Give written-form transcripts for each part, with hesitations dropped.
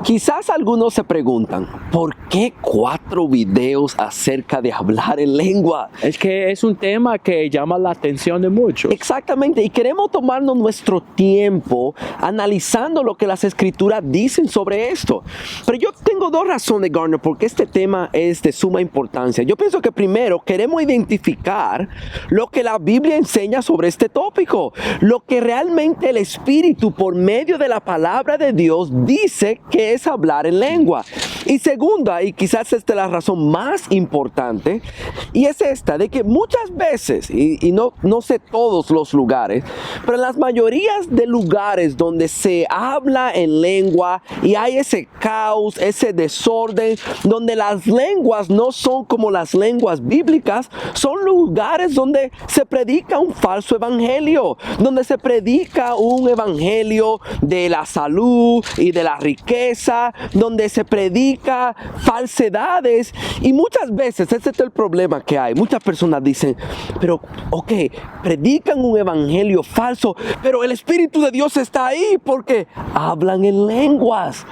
Quizás algunos se preguntan, ¿por qué 4 videos acerca de hablar en lengua? Es que es un tema que llama la atención de muchos. Exactamente, y queremos tomarnos nuestro tiempo analizando lo que las escrituras dicen sobre esto. Pero yo tengo 2 razones, Garner, porque este tema es de suma importancia. Yo pienso que primero queremos identificar lo que la Biblia enseña sobre este tópico, lo que realmente el Espíritu por medio de la palabra de Dios dice que es hablar en lengua. Y segunda, y quizás esta es la razón más importante, y es esta, de que muchas veces, y no sé todos los lugares, pero en las mayorías de lugares donde se habla en lengua y hay ese caos, ese desorden, donde las lenguas no son como las lenguas bíblicas, son lugares donde se predica un falso evangelio, donde se predica un evangelio de la salud y de la riqueza, donde se predica falsedades. Y muchas veces ese es el problema que hay. Muchas personas dicen, pero ok, predican un evangelio falso, pero el Espíritu de Dios está ahí porque hablan en lenguas.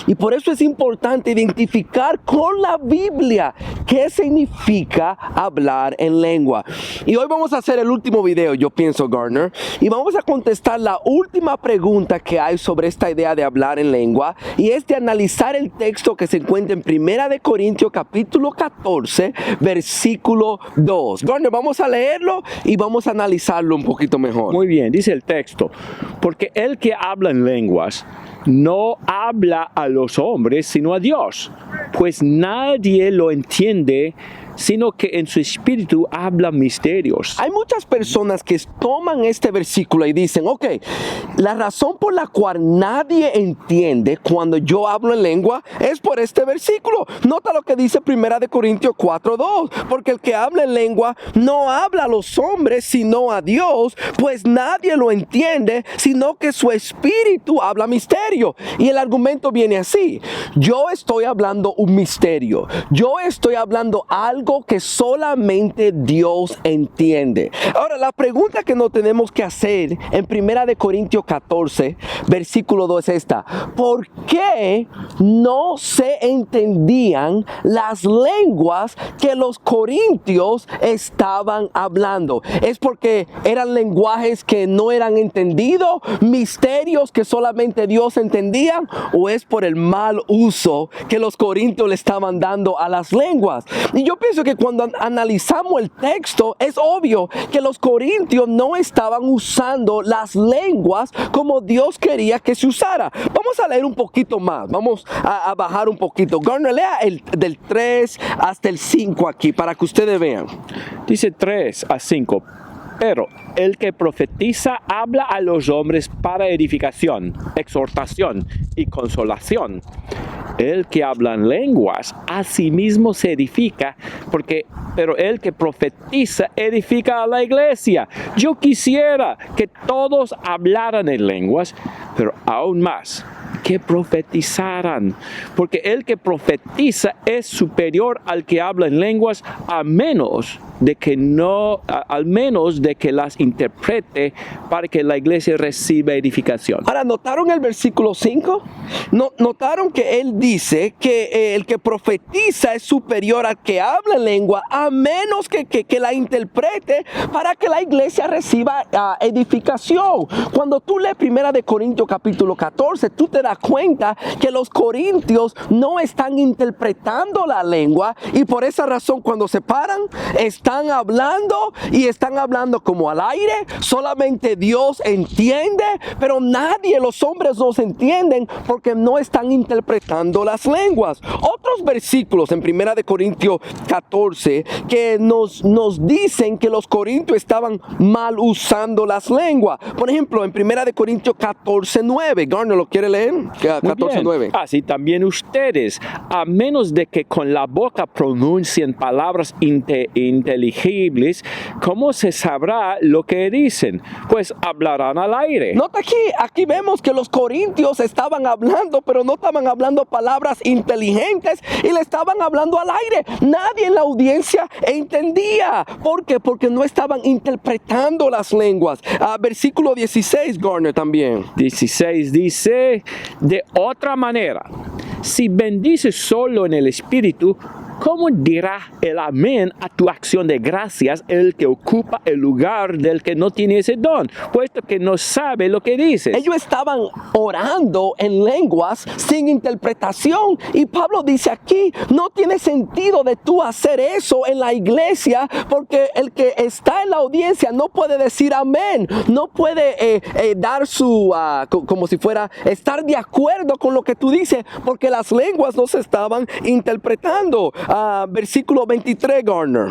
Y por eso es importante identificar con la Biblia qué significa hablar en lengua. Y hoy vamos a hacer el último video, yo pienso, Garner, y vamos a contestar la última pregunta que hay sobre esta idea de hablar en lengua, y es de analizar el texto que se encuentra en 1 de Corintios capítulo 14, versículo 2. Garner, vamos a leerlo y vamos a analizarlo un poquito mejor. Muy bien, dice el texto, porque el que habla en lenguas no habla a los hombres sino a Dios, pues nadie lo entiende, sino que en su espíritu habla misterios. Hay muchas personas que toman este versículo y dicen, ok, la razón por la cual nadie entiende cuando yo hablo en lengua es por este versículo. Nota lo que dice 1 de Corintios 4:2, porque el que habla en lengua no habla a los hombres sino a Dios, pues nadie lo entiende, sino que su espíritu habla misterio. Y el argumento viene así: yo estoy hablando un misterio, yo estoy hablando algo que solamente Dios entiende. Ahora, la pregunta que nos tenemos que hacer en 1 de Corintios 14, versículo 2 es esta: ¿por qué no se entendían las lenguas que los corintios estaban hablando? ¿Es porque eran lenguajes que no eran entendidos, misterios que solamente Dios entendía, o es por el mal uso que los corintios le estaban dando a las lenguas? Y yo pienso que cuando analizamos el texto es obvio que los corintios no estaban usando las lenguas como Dios quería que se usara. Vamos a leer un poquito más, vamos a bajar un poquito. Garner, lea del 3 hasta el 5 aquí para que ustedes vean. Dice 3 a 5. Pero el que profetiza habla a los hombres para edificación, exhortación y consolación. El que habla en lenguas a sí mismo se edifica, pero el que profetiza edifica a la iglesia. Yo quisiera que todos hablaran en lenguas, pero aún más que profetizaran, porque el que profetiza es superior al que habla en lenguas, al menos de que las interprete para que la iglesia reciba edificación. Ahora, ¿notaron el versículo 5? ¿Notaron que él dice que el que profetiza es superior al que habla en lengua, a menos que la interprete para que la iglesia reciba edificación? Cuando tú lees 1 de Corintios capítulo 14, tú te das cuenta que los corintios no están interpretando la lengua, y por esa razón cuando se paran están hablando, y están hablando como al aire. Solamente Dios entiende, pero nadie, los hombres no se entienden porque no están interpretando las lenguas. Otros versículos en 1 de Corintios 14 que nos dicen que los corintios estaban mal usando las lenguas. Por ejemplo, en 1 de Corintios 14:9. Garner, ¿lo quiere leer? 14:9. Así también ustedes, a menos de que con la boca pronuncien palabras inteligibles, ¿cómo se sabrá lo que dicen? Pues hablarán al aire. Nota aquí vemos que los corintios estaban hablando, pero no estaban hablando palabras inteligentes, y le estaban hablando al aire. Nadie en la audiencia entendía. ¿Por qué? Porque no estaban interpretando las lenguas. Versículo 16, Garner, también. 16 dice: de otra manera, Si bendices solo en el Espíritu, ¿cómo dirá el amén a tu acción de gracias el que ocupa el lugar del que no tiene ese don, puesto que no sabe lo que dices? Ellos estaban orando en lenguas sin interpretación. Y Pablo dice aquí, no tiene sentido de tú hacer eso en la iglesia, porque el que está en la audiencia no puede decir amén, no puede dar su, como si fuera, estar de acuerdo con lo que tú dices, porque las lenguas no se estaban interpretando. Versículo 23, Garner.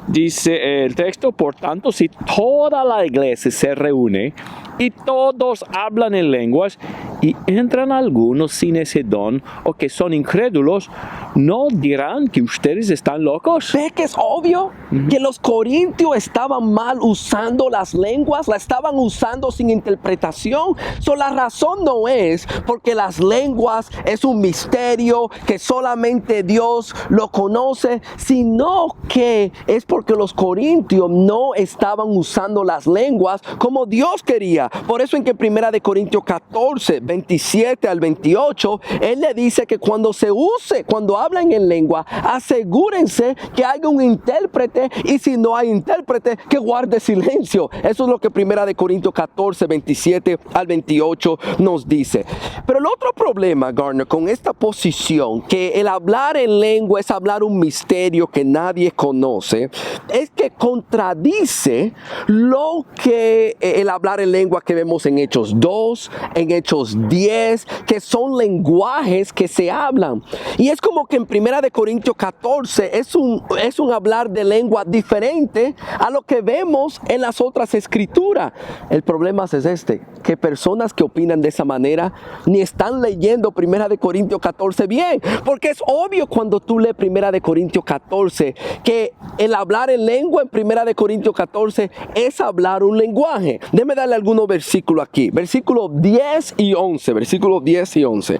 Dice el texto, por tanto, si toda la iglesia se reúne y todos hablan en lenguas y entran algunos sin ese don o que son incrédulos, ¿no dirán que ustedes están locos? ¿Ve que es obvio que los corintios estaban mal usando las lenguas? La estaban usando sin interpretación. La razón no es porque las lenguas es un misterio que solamente Dios lo conoce, sino que es porque los corintios no estaban usando las lenguas como Dios quería. Por eso en que 1 Corintios 14, 27 al 28, él le dice que cuando se use, cuando hablan en lengua, asegúrense que haya un intérprete, y si no hay intérprete, que guarde silencio. Eso es lo que 1 Corintios 14, 27 al 28 nos dice. Pero el otro problema, Garner, con esta posición, que el hablar en lengua es hablar un misterio que nadie conoce, es que contradice lo que el hablar en lengua que vemos en Hechos 2, en Hechos 10, que son lenguajes que se hablan. Y es como que en 1 Corintios 14 es un hablar de lengua diferente a lo que vemos en las otras escrituras. El problema es este, que personas que opinan de esa manera ni están leyendo 1 Corintios 14 bien, porque es obvio cuando tú lees 1 Corintios 14 que el hablar en lengua en 1 Corintios 14 es hablar un lenguaje. Déjame darle algunos versículos aquí, versículos 10 y 11, versículos 10 y 11.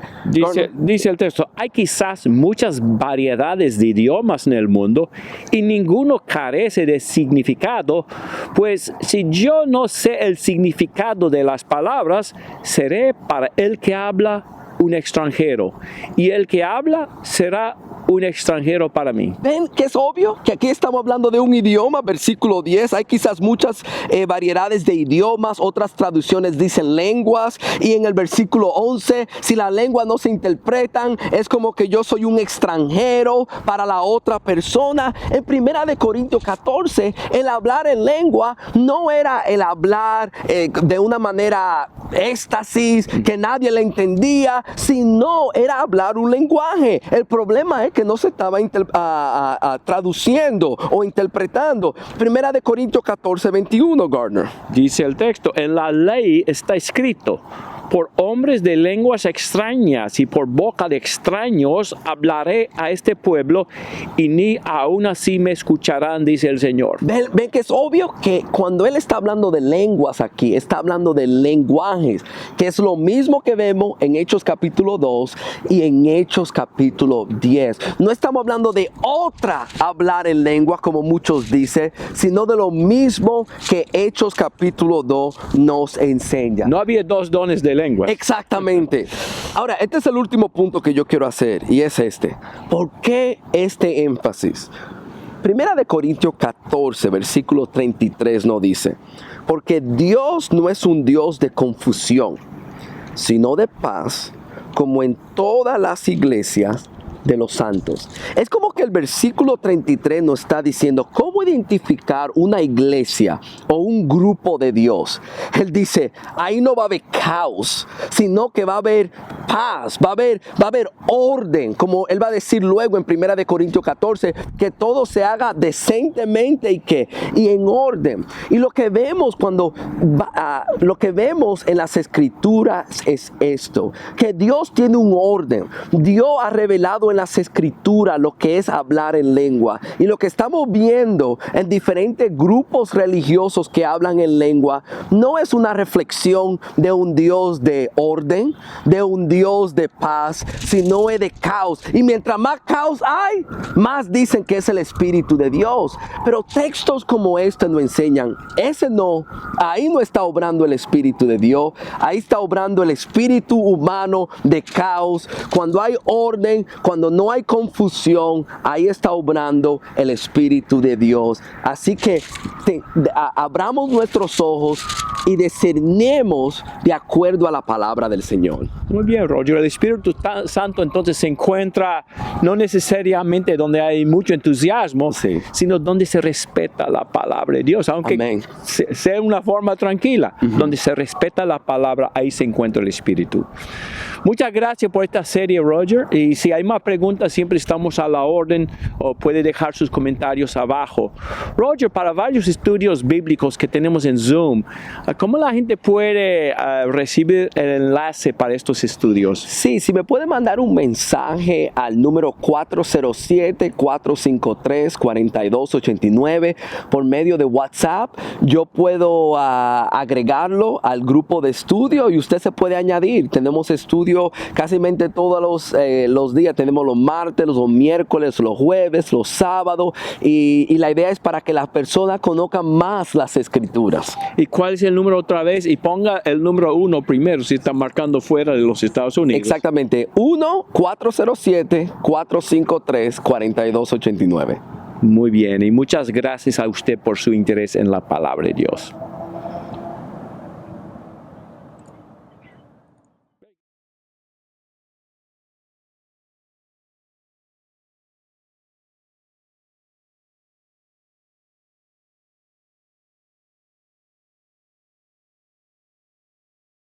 Dice el texto, hay quizás muchas variedades de idiomas en el mundo y ninguno carece de significado, pues si yo no sé el significado de las palabras, seré para el que habla un extranjero, y el que habla será un extranjero para mí. ¿Ven que es obvio? Que aquí estamos hablando de un idioma, versículo 10. Hay quizás muchas variedades de idiomas, otras traducciones dicen lenguas. Y en el versículo 11, si las lenguas no se interpretan, es como que yo soy un extranjero para la otra persona. En 1 Corintios 14, el hablar en lengua no era el hablar de una manera éxtasis, que nadie le entendía, sino era hablar un lenguaje. El problema es que no se estaba traduciendo o interpretando. 1 Corintios 14, 21, Gardner. Dice el texto, en la ley está escrito, por hombres de lenguas extrañas y por boca de extraños hablaré a este pueblo y ni aún así me escucharán, dice el Señor. Ven que es obvio que cuando él está hablando de lenguas aquí, está hablando de lenguajes, que es lo mismo que vemos en Hechos capítulo 2 y en Hechos capítulo 10. No estamos hablando de otra hablar en lengua como muchos dicen, sino de lo mismo que Hechos capítulo 2 nos enseña. No había dos dones de lengua. Exactamente. Ahora, este es el último punto que yo quiero hacer, y es este. ¿Por qué este énfasis? 1 Corintios 14, versículo 33 nos dice, porque Dios no es un Dios de confusión, sino de paz, como en todas las iglesias de los santos. Es como que el versículo 33 nos está diciendo cómo identificar una iglesia o un grupo de Dios. Él dice, ahí no va a haber caos, sino que va a haber paz, va a haber orden, como él va a decir luego en 1 Corintios 14, que todo se haga decentemente y en orden. Y lo que vemos lo que vemos en las escrituras es esto, que Dios tiene un orden. Dios ha revelado en las escrituras lo que es hablar en lengua, y lo que estamos viendo en diferentes grupos religiosos que hablan en lengua no es una reflexión de un Dios de orden, de un Dios Dios de paz, sino es de caos. Y mientras más caos hay, más dicen que es el Espíritu de Dios. Pero textos como este nos enseñan, ahí no está obrando el Espíritu de Dios, ahí está obrando el espíritu humano de caos. Cuando hay orden, cuando no hay confusión, ahí está obrando el Espíritu de Dios. Así que abramos nuestros ojos y discernemos de acuerdo a la palabra del Señor. Muy bien, Roger. El Espíritu Santo entonces se encuentra no necesariamente donde hay mucho entusiasmo, Sí. sino donde se respeta la palabra de Dios, aunque Amén. sea una forma tranquila, donde se respeta la palabra, ahí se encuentra el Espíritu. Muchas gracias por esta serie, Roger. Y si hay más preguntas, siempre estamos a la orden, o puede dejar sus comentarios abajo. Roger, para varios estudios bíblicos que tenemos en Zoom, ¿cómo la gente puede recibir el enlace para estos estudios? Sí, si me puede mandar un mensaje al número 407-453-4289 por medio de WhatsApp, yo puedo agregarlo al grupo de estudio y usted se puede añadir. Tenemos estudio casi todos los días. Tenemos los martes, los miércoles, los jueves, los sábados, y la idea es para que las personas conozcan más las Escrituras. ¿Y cuál es el número otra vez? Y ponga el número 1 primero si está marcando fuera de los Estados Unidos. Exactamente, 1-407-453-4289. Muy bien, y muchas gracias a usted por su interés en la palabra de Dios.